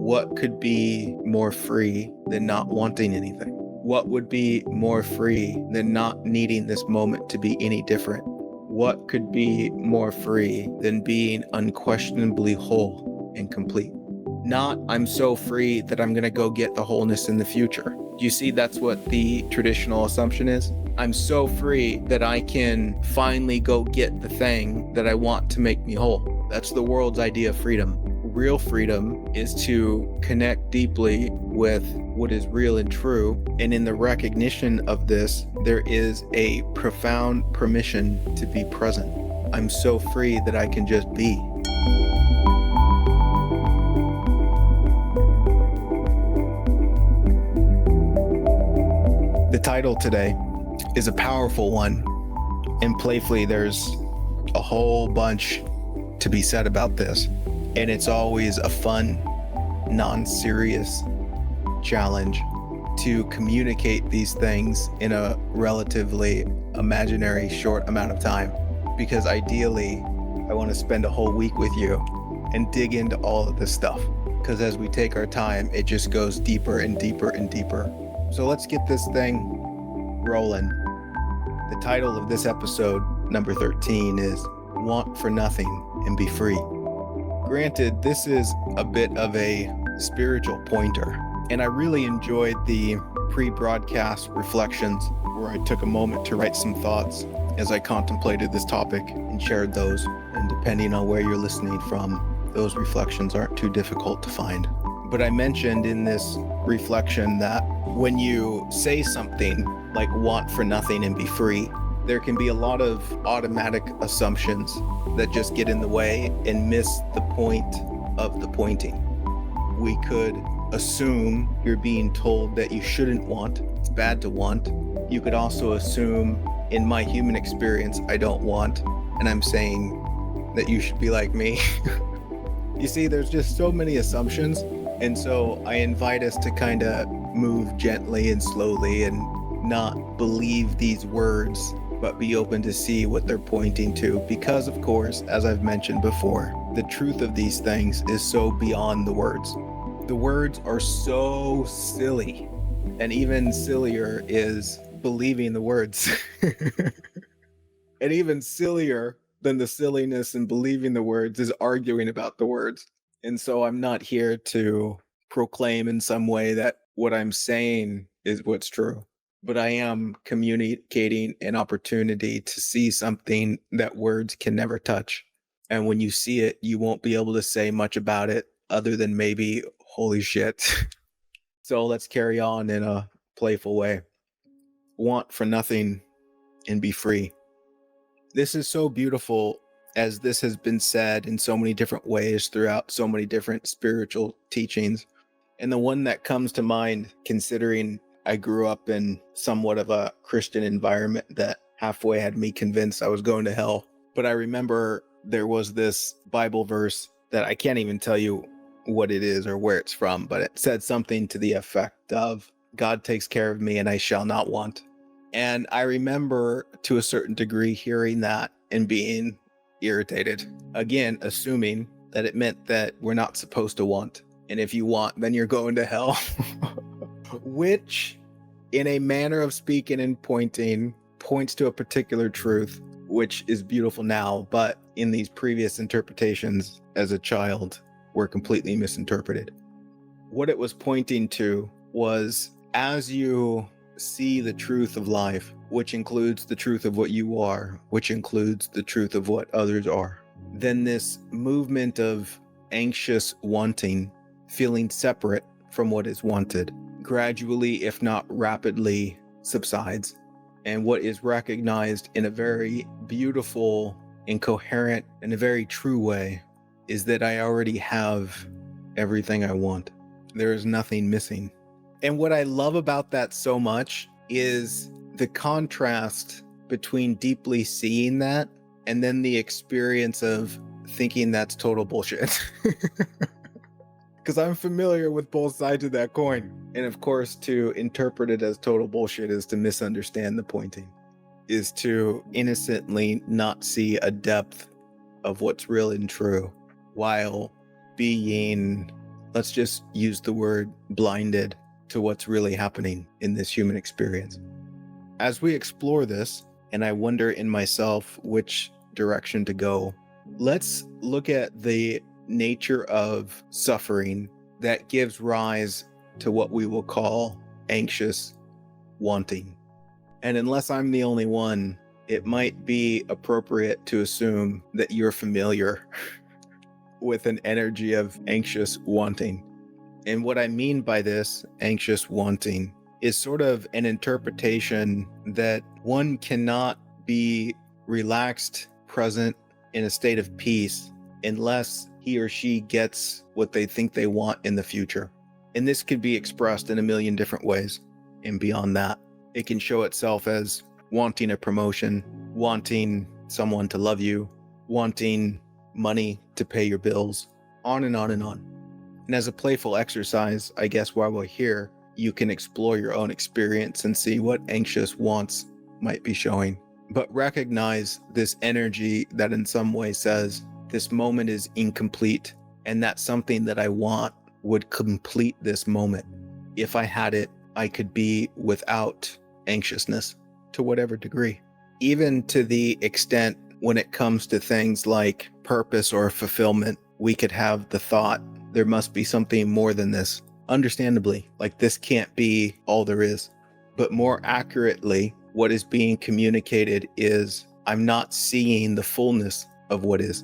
What could be more free than not wanting anything? What would be more free than not needing this moment to be any different? What could be more free than being unquestionably whole and complete? Not, I'm so free that I'm going to go get the wholeness in the future. Do you see that's what the traditional assumption is? I'm so free that I can finally go get the thing that I want to make me whole. That's the world's idea of freedom. Real freedom is to connect deeply with what is real and true. And in the recognition of this, there is a profound permission to be present. I'm so free that I can just be. The title today is a powerful one, and playfully there's a whole bunch to be said about this, and it's always a fun, non-serious challenge to communicate these things in a relatively imaginary short amount of time, because ideally I want to spend a whole week with you and dig into all of this stuff, because as we take our time, it just goes deeper and deeper and deeper. So let's get this thing rolling. The title of this episode, number 13, is Want for Nothing and Be Free. Granted, this is a bit of a spiritual pointer, and I really enjoyed the pre-broadcast reflections where I took a moment to write some thoughts as I contemplated this topic and shared those. And depending on where you're listening from, those reflections aren't too difficult to find. But I mentioned in this reflection that when you say something like want for nothing and be free, there can be a lot of automatic assumptions that just get in the way and miss the point of the pointing. We could assume you're being told that you shouldn't want, it's bad to want. You could also assume, in my human experience, I don't want, and I'm saying that you should be like me. You see, there's just so many assumptions. And so I invite us to kind of move gently and slowly and not believe these words, but be open to see what they're pointing to. Because, of course, as I've mentioned before, the truth of these things is so beyond the words. The words are so silly, and even sillier is believing the words. And even sillier than the silliness and believing the words is arguing about the words. And so I'm not here to proclaim in some way that what I'm saying is what's true, but I am communicating an opportunity to see something that words can never touch. And when you see it, you won't be able to say much about it other than maybe, holy shit. So let's carry on in a playful way. Want for nothing and be free. This is so beautiful, as this has been said in so many different ways throughout so many different spiritual teachings. And the one that comes to mind, considering I grew up in somewhat of a Christian environment that halfway had me convinced I was going to hell. But I remember there was this Bible verse that I can't even tell you what it is or where it's from, but it said something to the effect of, God takes care of me and I shall not want. And I remember to a certain degree hearing that and being irritated. Again, assuming that it meant that we're not supposed to want. And if you want, then you're going to hell. Which, in a manner of speaking and pointing, points to a particular truth, which is beautiful now, but in these previous interpretations as a child were completely misinterpreted. What it was pointing to was, as you see the truth of life, which includes the truth of what you are, which includes the truth of what others are, then this movement of anxious wanting, feeling separate from what is wanted, gradually, if not rapidly, subsides. And what is recognized in a very beautiful and coherent and a very true way is that I already have everything I want. There is nothing missing. And what I love about that so much is the contrast between deeply seeing that and then the experience of thinking that's total bullshit. Because I'm familiar with both sides of that coin. And of course, to interpret it as total bullshit is to misunderstand the pointing, is to innocently not see a depth of what's real and true while being Let's just use the word blinded to what's really happening in this human experience. As we explore this, and I wonder in myself which direction to go, let's look at the nature of suffering that gives rise to what we will call anxious wanting. And unless I'm the only one, it might be appropriate to assume that you're familiar with an energy of anxious wanting. And what I mean by this anxious wanting is sort of an interpretation that one cannot be relaxed, present, in a state of peace unless he or she gets what they think they want in the future. And this could be expressed in a million different ways. And beyond that, it can show itself as wanting a promotion, wanting someone to love you, wanting money to pay your bills, on and on and on. And as a playful exercise, I guess while we're here, you can explore your own experience and see what anxious wants might be showing. But recognize this energy that in some way says, this moment is incomplete, and that something that I want would complete this moment. If I had it, I could be without anxiousness to whatever degree. Even to the extent when it comes to things like purpose or fulfillment, we could have the thought, there must be something more than this. Understandably, like this can't be all there is. But more accurately, what is being communicated is, I'm not seeing the fullness of what is.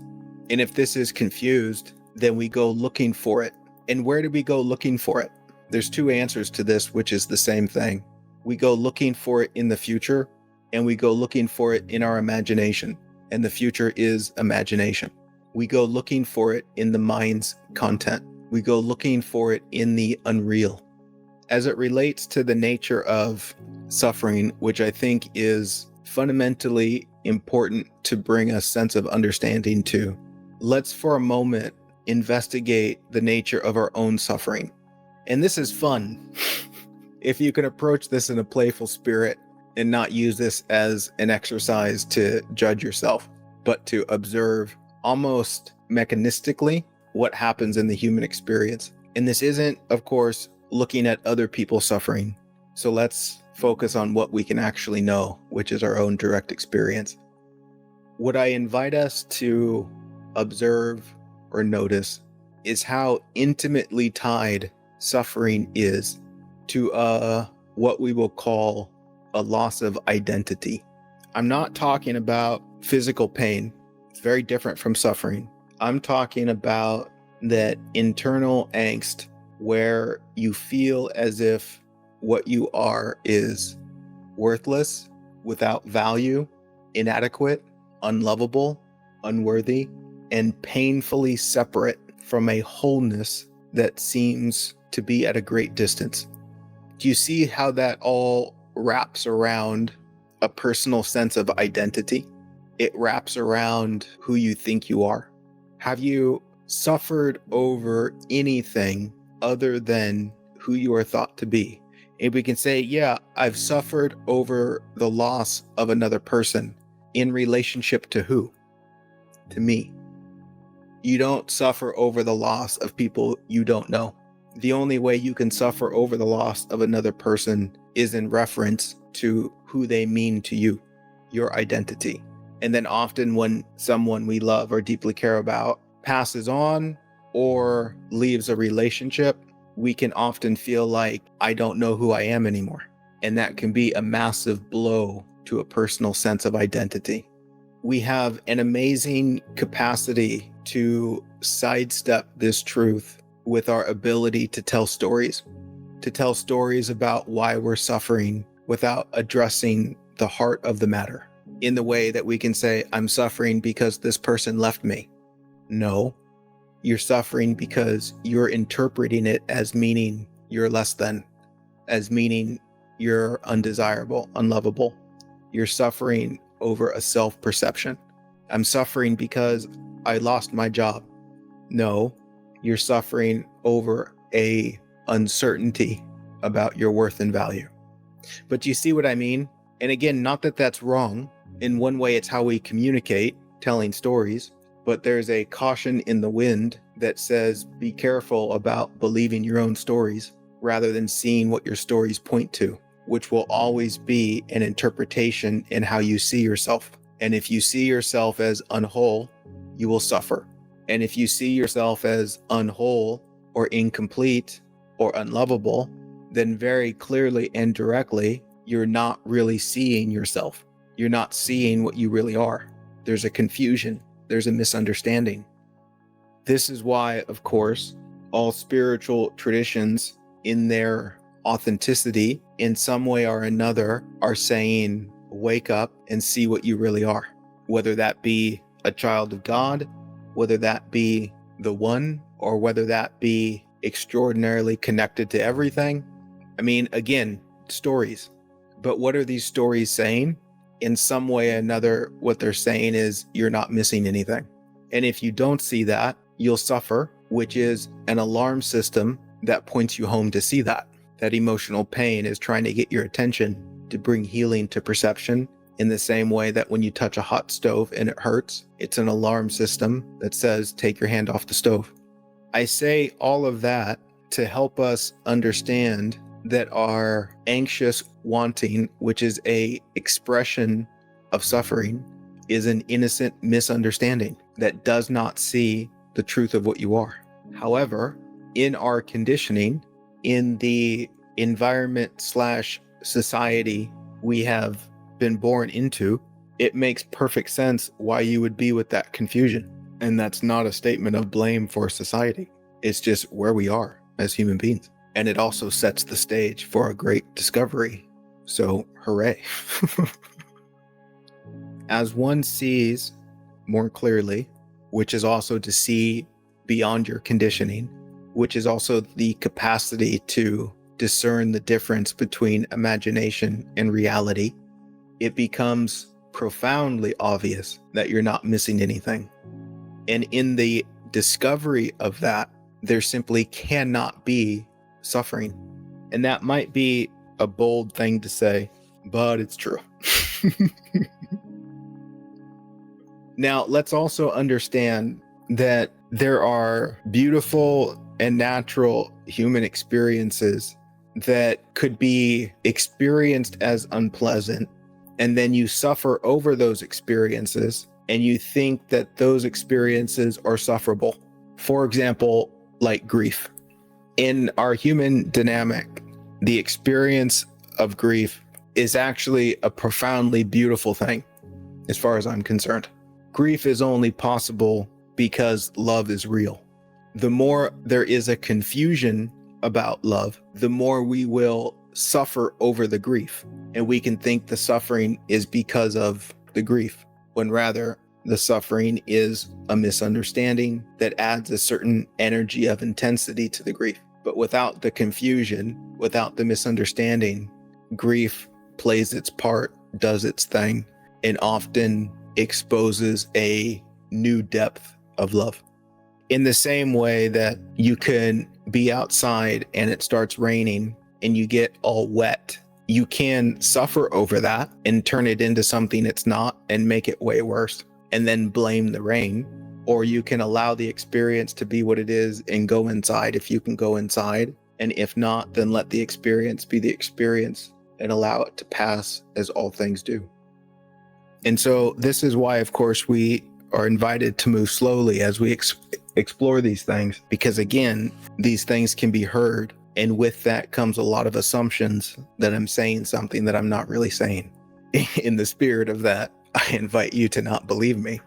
And if this is confused, then we go looking for it. And where do we go looking for it? There's two answers to this, which is the same thing. We go looking for it in the future, and we go looking for it in our imagination. And the future is imagination. We go looking for it in the mind's content. We go looking for it in the unreal. As it relates to the nature of suffering, which I think is fundamentally important to bring a sense of understanding to, let's for a moment investigate the nature of our own suffering. And this is fun. If you can approach this in a playful spirit and not use this as an exercise to judge yourself, but to observe almost mechanistically what happens in the human experience. And this isn't, of course, looking at other people suffering. So let's focus on what we can actually know, which is our own direct experience. What I invite us to observe or notice is how intimately tied suffering is to what we will call a loss of identity. I'm not talking about physical pain. It's very different from suffering. I'm talking about that internal angst where you feel as if what you are is worthless, without value, inadequate, unlovable, unworthy, and painfully separate from a wholeness that seems to be at a great distance. Do you see how that all wraps around a personal sense of identity? It wraps around who you think you are. Have you suffered over anything other than who you are thought to be? And we can say, yeah, I've suffered over the loss of another person. In relationship to who? To me. You don't suffer over the loss of people you don't know. The only way you can suffer over the loss of another person is in reference to who they mean to you, your identity. And then often when someone we love or deeply care about passes on or leaves a relationship, we can often feel like, I don't know who I am anymore. And that can be a massive blow to a personal sense of identity. We have an amazing capacity to sidestep this truth with our ability to tell stories about why we're suffering without addressing the heart of the matter. In the way that we can say, I'm suffering because this person left me. No, you're suffering because you're interpreting it as meaning you're less than, as meaning you're undesirable, unlovable. You're suffering over a self-perception. I'm suffering because I lost my job. No, you're suffering over a uncertainty about your worth and value. But do you see what I mean? And again, not that that's wrong. In one way, it's how we communicate, telling stories. But there's a caution in the wind that says, be careful about believing your own stories rather than seeing what your stories point to, which will always be an interpretation in how you see yourself. And if you see yourself as unwhole, you will suffer. And if you see yourself as unwhole or incomplete or unlovable, then very clearly and directly, you're not really seeing yourself. You're not seeing what you really are. There's a confusion. There's a misunderstanding. This is why, of course, all spiritual traditions in their authenticity, in some way or another, are saying, wake up and see what you really are. Whether that be a child of God, whether that be the one, or whether that be extraordinarily connected to everything. I mean, again, stories. But what are these stories saying? In some way or another, what they're saying is you're not missing anything. And if you don't see that, you'll suffer, which is an alarm system that points you home to see that. That emotional pain is trying to get your attention to bring healing to perception, in the same way that when you touch a hot stove and it hurts, it's an alarm system that says, take your hand off the stove. I say all of that to help us understand that our anxious wanting, which is a expression of suffering, is an innocent misunderstanding that does not see the truth of what you are. However, in our conditioning, in the environment/society we have been born into, it makes perfect sense why you would be with that confusion. And that's not a statement of blame for society. It's just where we are as human beings. And it also sets the stage for a great discovery. So, hooray. As one sees more clearly, which is also to see beyond your conditioning, which is also the capacity to discern the difference between imagination and reality, it becomes profoundly obvious that you're not missing anything. And in the discovery of that, there simply cannot be suffering. And that might be a bold thing to say, but it's true. Now, let's also understand that there are beautiful and natural human experiences that could be experienced as unpleasant, and then you suffer over those experiences and you think that those experiences are sufferable. For example, like grief. In our human dynamic, the experience of grief is actually a profoundly beautiful thing, as far as I'm concerned. Grief is only possible because love is real. The more there is a confusion about love, the more we will suffer over the grief. And we can think the suffering is because of the grief, when rather the suffering is a misunderstanding that adds a certain energy of intensity to the grief. But without the confusion, without the misunderstanding, grief plays its part, does its thing, and often exposes a new depth of love. In the same way that you can be outside and it starts raining and you get all wet, you can suffer over that and turn it into something it's not and make it way worse and then blame the rain. Or you can allow the experience to be what it is and go inside if you can go inside. And if not, then let the experience be the experience and allow it to pass as all things do. And so this is why, of course, we are invited to move slowly as we explore these things, because again, these things can be heard. And with that comes a lot of assumptions that I'm saying something that I'm not really saying. In the spirit of that, I invite you to not believe me,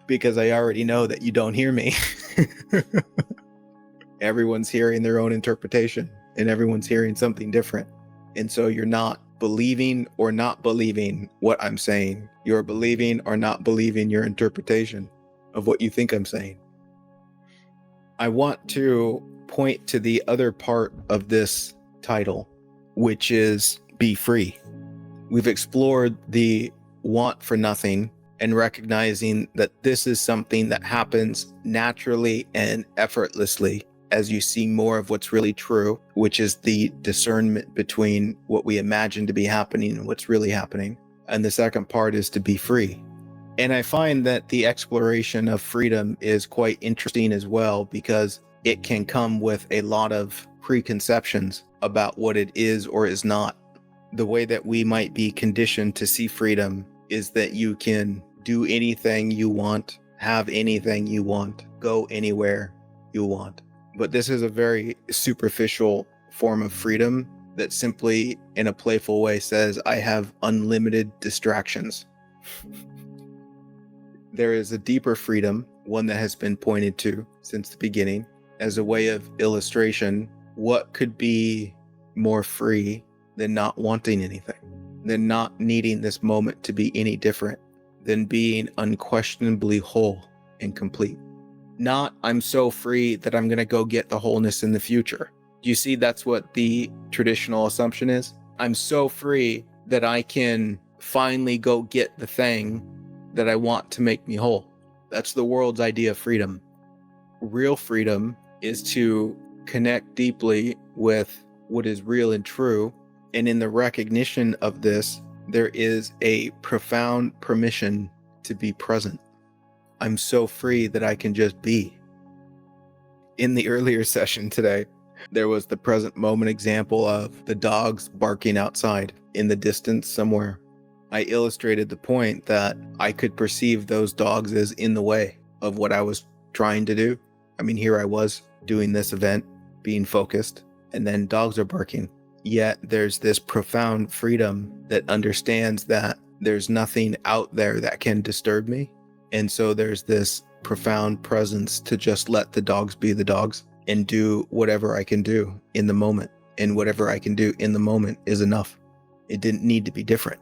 because I already know that you don't hear me. Everyone's hearing their own interpretation and everyone's hearing something different. And so you're not believing or not believing what I'm saying. You're believing or not believing your interpretation of what you think I'm saying. I want to point to the other part of this title, which is be free. We've explored the want for nothing and recognizing that this is something that happens naturally and effortlessly as you see more of what's really true, which is the discernment between what we imagine to be happening and what's really happening. And the second part is to be free. And I find that the exploration of freedom is quite interesting as well, because it can come with a lot of preconceptions about what it is or is not. The way that we might be conditioned to see freedom is that you can do anything you want, have anything you want, go anywhere you want. But this is a very superficial form of freedom that simply, in a playful way, says, I have unlimited distractions. There is a deeper freedom, one that has been pointed to since the beginning. As a way of illustration, what could be more free than not wanting anything, than not needing this moment to be any different, than being unquestionably whole and complete? Not, I'm so free that I'm going to go get the wholeness in the future. Do you see that's what the traditional assumption is? I'm so free that I can finally go get the thing that I want to make me whole. That's the world's idea of freedom. Real freedom is to connect deeply with what is real and true. And in the recognition of this, there is a profound permission to be present. I'm so free that I can just be. In the earlier session today, there was the present moment example of the dogs barking outside in the distance somewhere. I illustrated the point that I could perceive those dogs as in the way of what I was trying to do. I mean, here I was doing this event, being focused, and then dogs are barking. Yet there's this profound freedom that understands that there's nothing out there that can disturb me. And so there's this profound presence to just let the dogs be the dogs and do whatever I can do in the moment. And whatever I can do in the moment is enough. It didn't need to be different.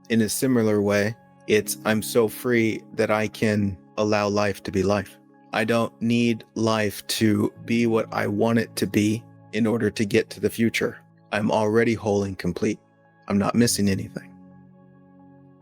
In a similar way, it's I'm so free that I can allow life to be life. I don't need life to be what I want it to be in order to get to the future. I'm already whole and complete. I'm not missing anything.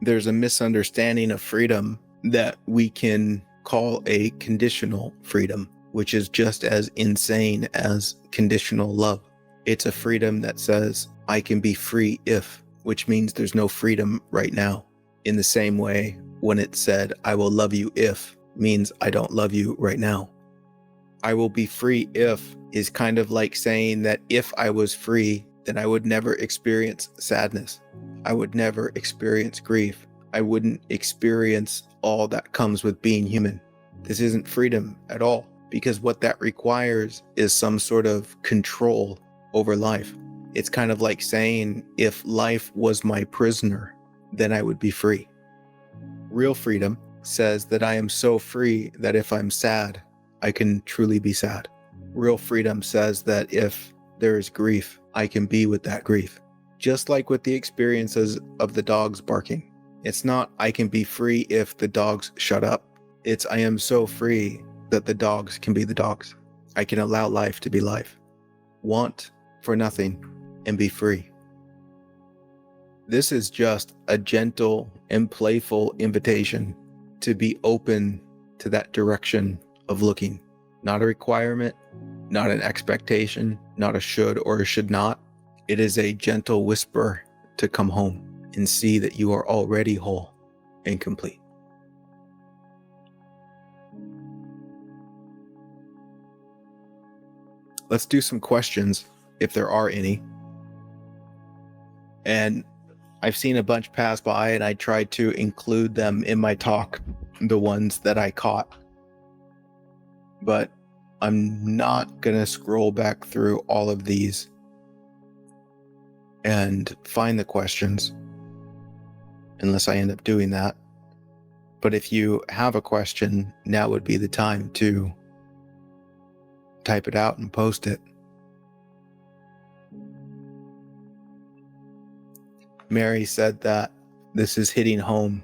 There's a misunderstanding of freedom that we can call a conditional freedom, which is just as insane as conditional love. It's a freedom that says, I can be free if, which means there's no freedom right now. In the same way, when it said, I will love you if, means I don't love you right now. I will be free if is kind of like saying that if I was free, then I would never experience sadness. I would never experience grief. I wouldn't experience all that comes with being human. This isn't freedom at all, because what that requires is some sort of control over life. It's kind of like saying, if life was my prisoner, then I would be free. Real freedom says that I am so free that if I'm sad, I can truly be sad. Real freedom says that if there is grief, I can be with that grief. Just like with the experiences of the dogs barking. It's not, I can be free if the dogs shut up. It's, I am so free that the dogs can be the dogs. I can allow life to be life. Want for nothing and be free. This is just a gentle and playful invitation to be open to that direction of looking. Not a requirement, not an expectation, not a should or a should not. It is a gentle whisper to come home and see that you are already whole and complete. Let's do some questions, if there are any. And I've seen a bunch pass by and I tried to include them in my talk, the ones that I caught. But I'm not gonna scroll back through all of these and find the questions unless I end up doing that. But if you have a question, now would be the time to type it out and post it. Mary said that this is hitting home,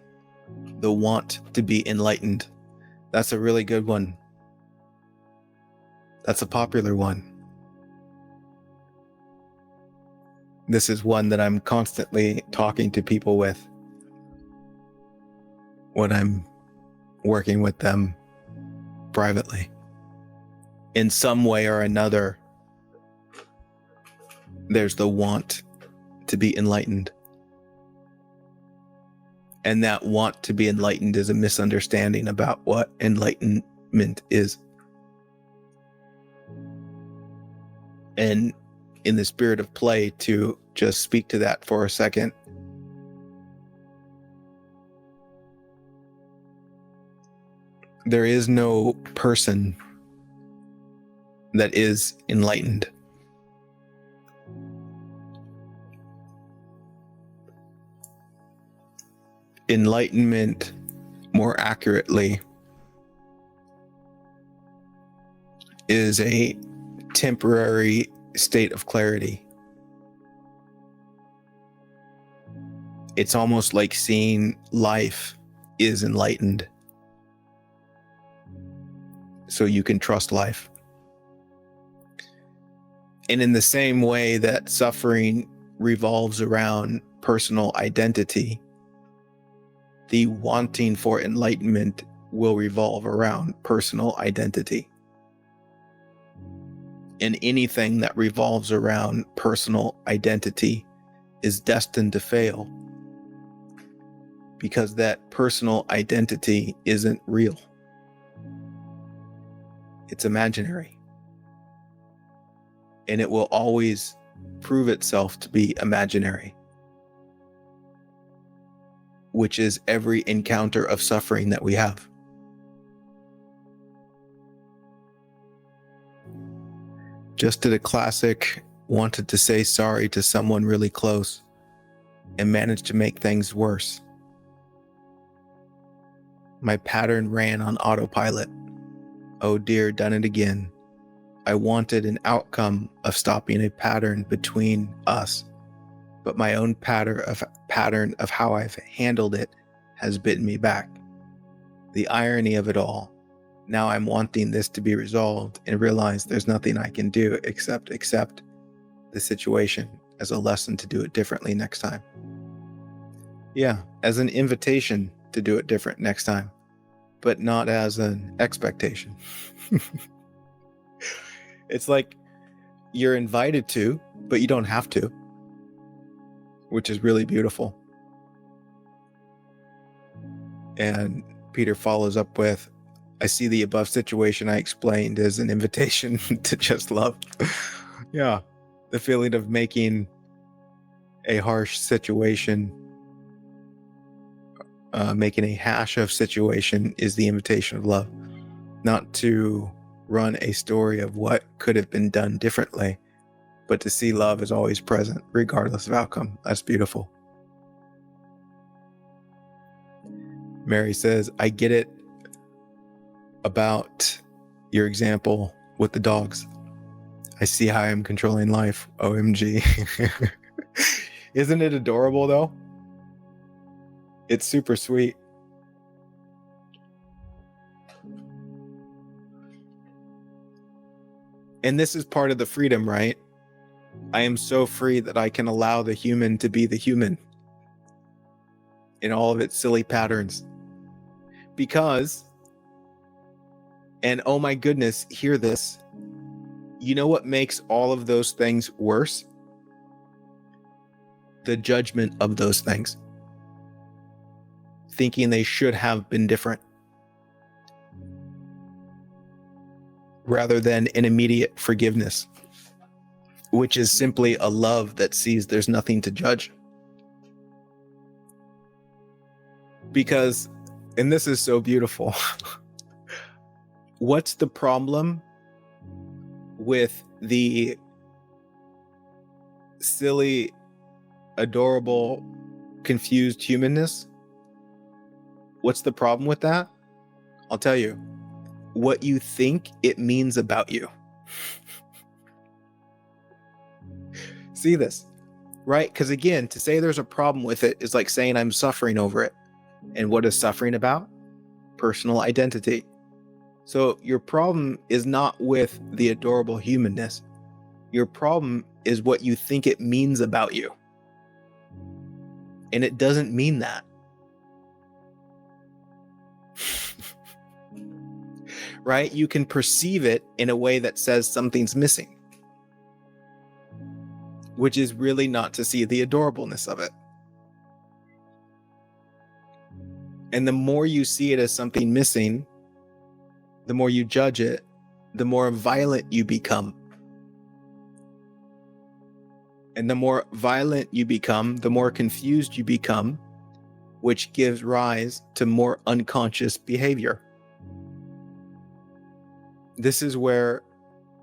the want to be enlightened. That's a really good one. That's a popular one. This is one that I'm constantly talking to people with when I'm working with them privately. In some way or another, there's the want to be enlightened. And that want to be enlightened is a misunderstanding about what enlightenment is. And in the spirit of play, to just speak to that for a second, there is no person that is enlightened. Enlightenment, more accurately, is a temporary state of clarity. It's almost like seeing life is enlightened, so you can trust life. And in the same way that suffering revolves around personal identity, the wanting for enlightenment will revolve around personal identity. And anything that revolves around personal identity is destined to fail, because that personal identity isn't real. It's imaginary. And it will always prove itself to be imaginary, which is every encounter of suffering that we have. Just did a classic, wanted to say sorry to someone really close and managed to make things worse. My pattern ran on autopilot. Oh dear, done it again. I wanted an outcome of stopping a pattern between us, but my own pattern of how I've handled it has bitten me back. The irony of it all. Now I'm wanting this to be resolved and realize there's nothing I can do except accept the situation as a lesson to do it differently next time. Yeah, as an invitation to do it different next time, but not as an expectation. It's like you're invited to, but you don't have to, which is really beautiful. And Peter follows up with, I see the above situation I explained as an invitation to just love. Yeah, the feeling of making a harsh situation, making a hash of situation is the invitation of love, not to run a story of what could have been done differently, but to see love is always present, regardless of outcome. That's beautiful. Mary says, I get it about your example with the dogs. I see how I'm controlling life. OMG. Isn't it adorable though? It's super sweet. And this is part of the freedom, right? I am so free that I can allow the human to be the human in all of its silly patterns. Because, and oh my goodness, hear this. You know what makes all of those things worse? The judgment of those things. Thinking they should have been different. Rather than an immediate forgiveness, which is simply a love that sees there's nothing to judge. Because, and this is so beautiful, what's the problem with the silly, adorable, confused humanness? What's the problem with that? I'll tell you. What you think it means about you. See this, right? Because again, to say there's a problem with it is like saying I'm suffering over it. And what is suffering about? Personal identity. So your problem is not with the adorable humanness. Your problem is what you think it means about you. And it doesn't mean that. Right? You can perceive it in a way that says something's missing, which is really not to see the adorableness of it. And the more you see it as something missing, the more you judge it, the more violent you become. And the more violent you become, the more confused you become, which gives rise to more unconscious behavior. This is where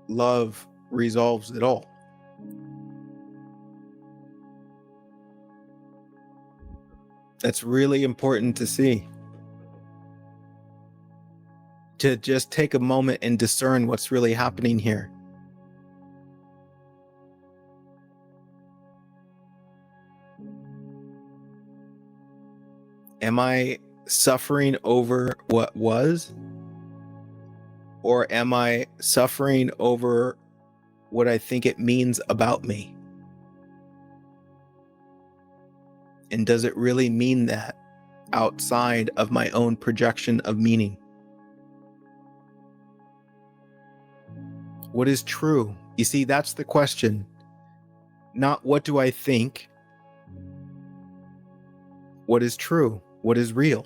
love resolves it all. That's really important to see. To just take a moment and discern what's really happening here. Am I suffering over what was? Or am I suffering over what I think it means about me? And does it really mean that outside of my own projection of meaning? What is true? You see, that's the question. Not what do I think? What is true? What is real?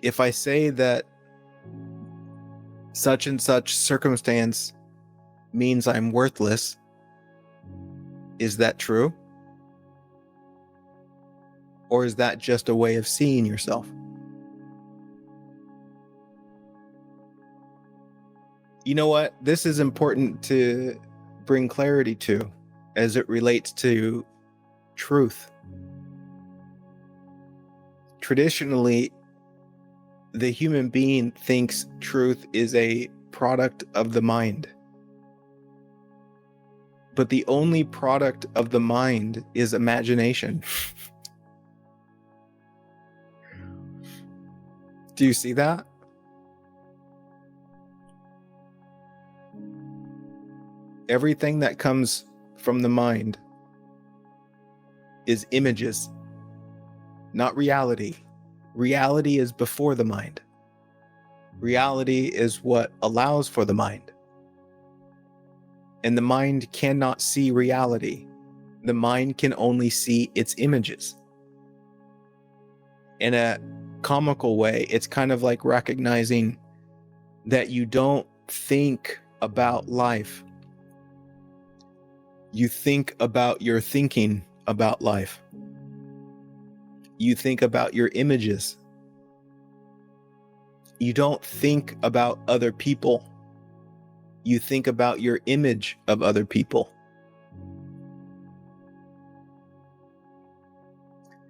If I say that such and such circumstance means I'm worthless, is that true? Or is that just a way of seeing yourself? You know what? This is important to bring clarity to as it relates to truth. Traditionally, the human being thinks truth is a product of the mind. But the only product of the mind is imagination. Do you see that? Everything that comes from the mind is images, not reality. Reality is before the mind. Reality is what allows for the mind. And the mind cannot see reality. The mind can only see its images. In a comical way, it's kind of like recognizing that you don't think about life. You think about your thinking about life. You think about your images. You don't think about other people. You think about your image of other people.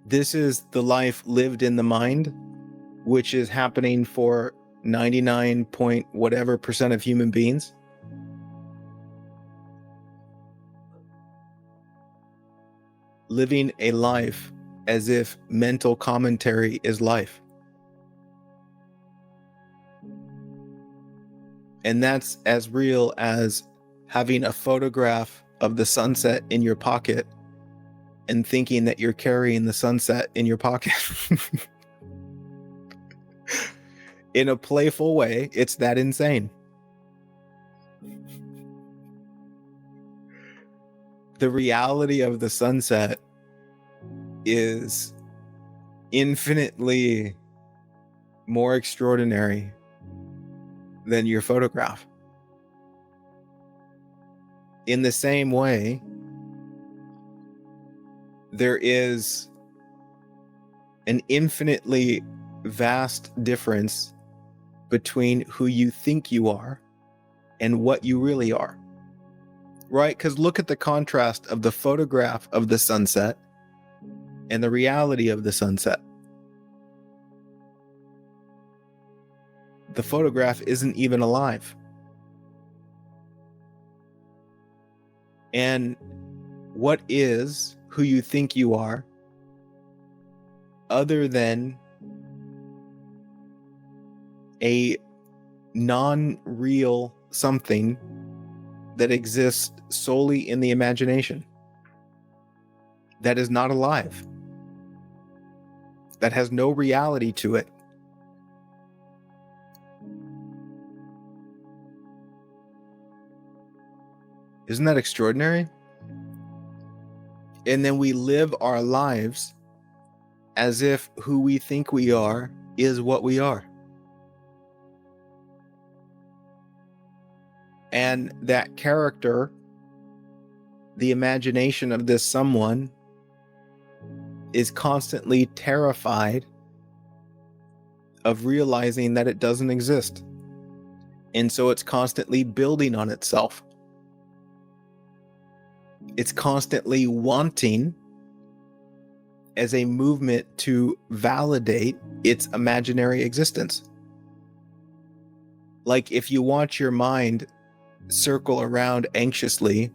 This is the life lived in the mind, which is happening for 99 point whatever percent of human beings. Living a life as if mental commentary is life. And that's as real as having a photograph of the sunset in your pocket and thinking that you're carrying the sunset in your pocket. In a playful way, it's that insane. The reality of the sunset is infinitely more extraordinary than your photograph. In the same way, there is an infinitely vast difference between who you think you are and what you really are. Right? Because look at the contrast of the photograph of the sunset and the reality of the sunset. The photograph isn't even alive. And what is who you think you are other than a non-real something that exists solely in the imagination, that is not alive, that has no reality to it? Isn't that extraordinary? And then we live our lives as if who we think we are is what we are. And that character, the imagination of this someone, is constantly terrified of realizing that it doesn't exist. And so it's constantly building on itself. It's constantly wanting, as a movement, to validate its imaginary existence. Like if you watch your mind circle around anxiously,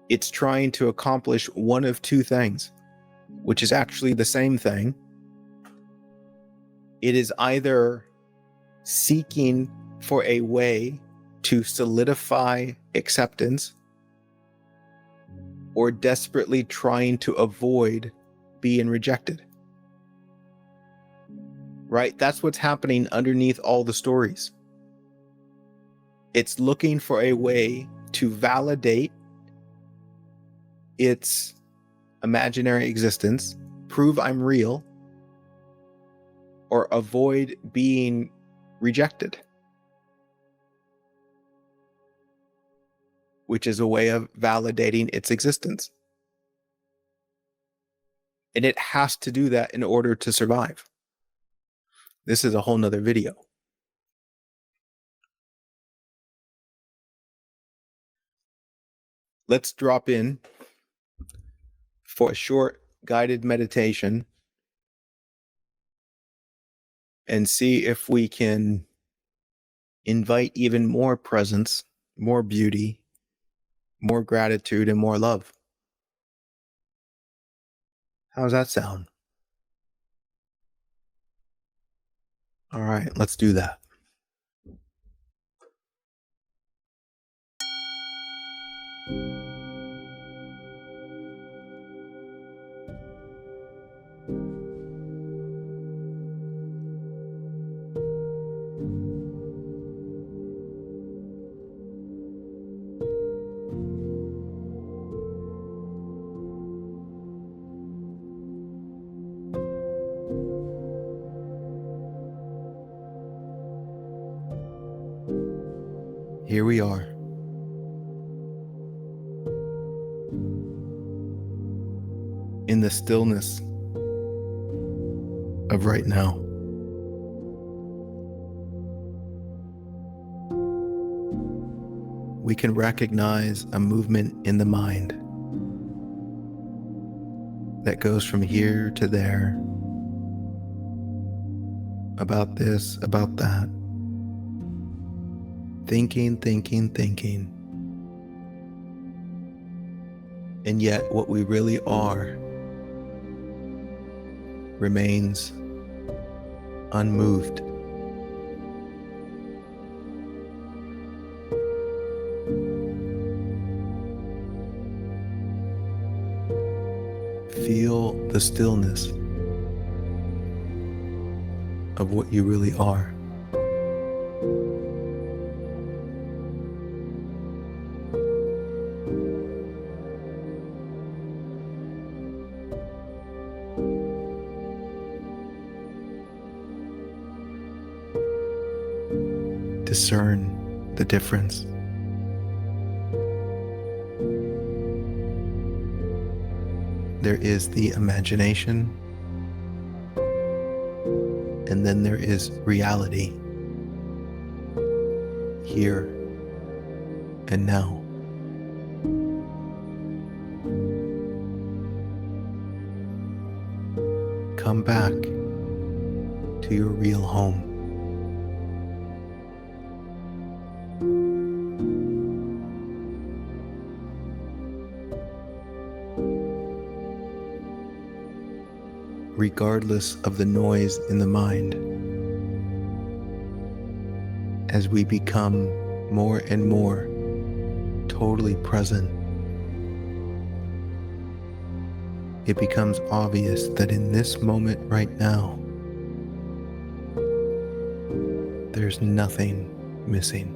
it's trying to accomplish one of two things, which is actually the same thing. It is either seeking for a way to solidify acceptance, or desperately trying to avoid being rejected. Right? That's what's happening underneath all the stories. It's looking for a way to validate its imaginary existence, prove I'm real, or avoid being rejected, which is a way of validating its existence. And it has to do that in order to survive. This is a whole nother video. Let's drop in for a short guided meditation and see if we can invite even more presence, more beauty, more gratitude, and more love. How's that sound? All right, let's do that. Here we are. In the stillness of right now. We can recognize a movement in the mind that goes from here to there, about this, about that, thinking. And yet what we really are remains unmoved. Feel the stillness of what you really are. Discern the difference. There is the imagination, and then there is reality, here and now. Come back to your real home. Regardless of the noise in the mind, as we become more and more totally present, it becomes obvious that in this moment right now, there's nothing missing.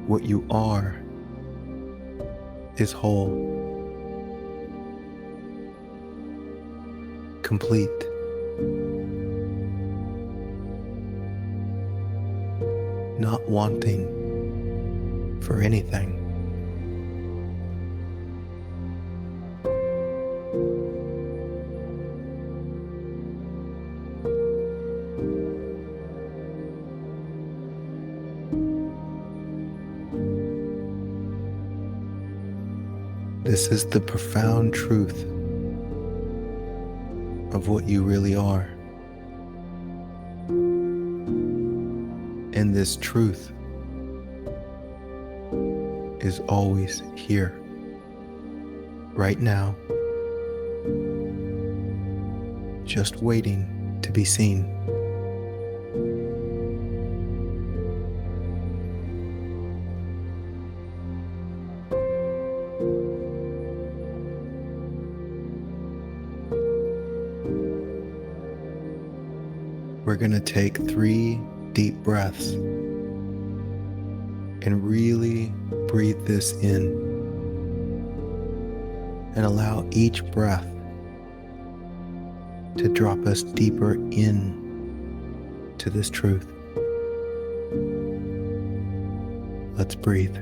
What you are is whole, complete, not wanting for anything. This is the profound truth of what you really are. And this truth is always here, right now, just waiting to be seen. We're going to take 3 deep breaths and really breathe this in and allow each breath to drop us deeper in to this truth. Let's breathe.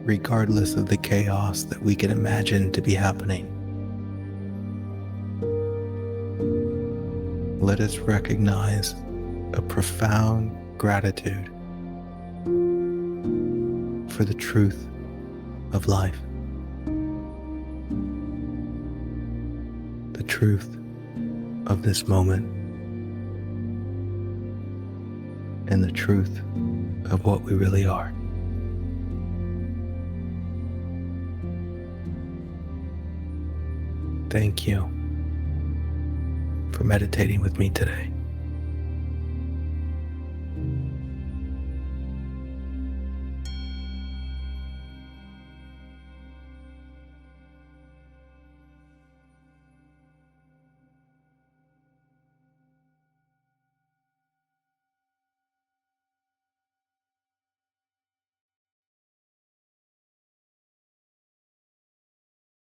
Regardless of the chaos that we can imagine to be happening, let us recognize a profound gratitude for the truth of life, the truth of this moment, and the truth of what we really are. Thank you for meditating with me today.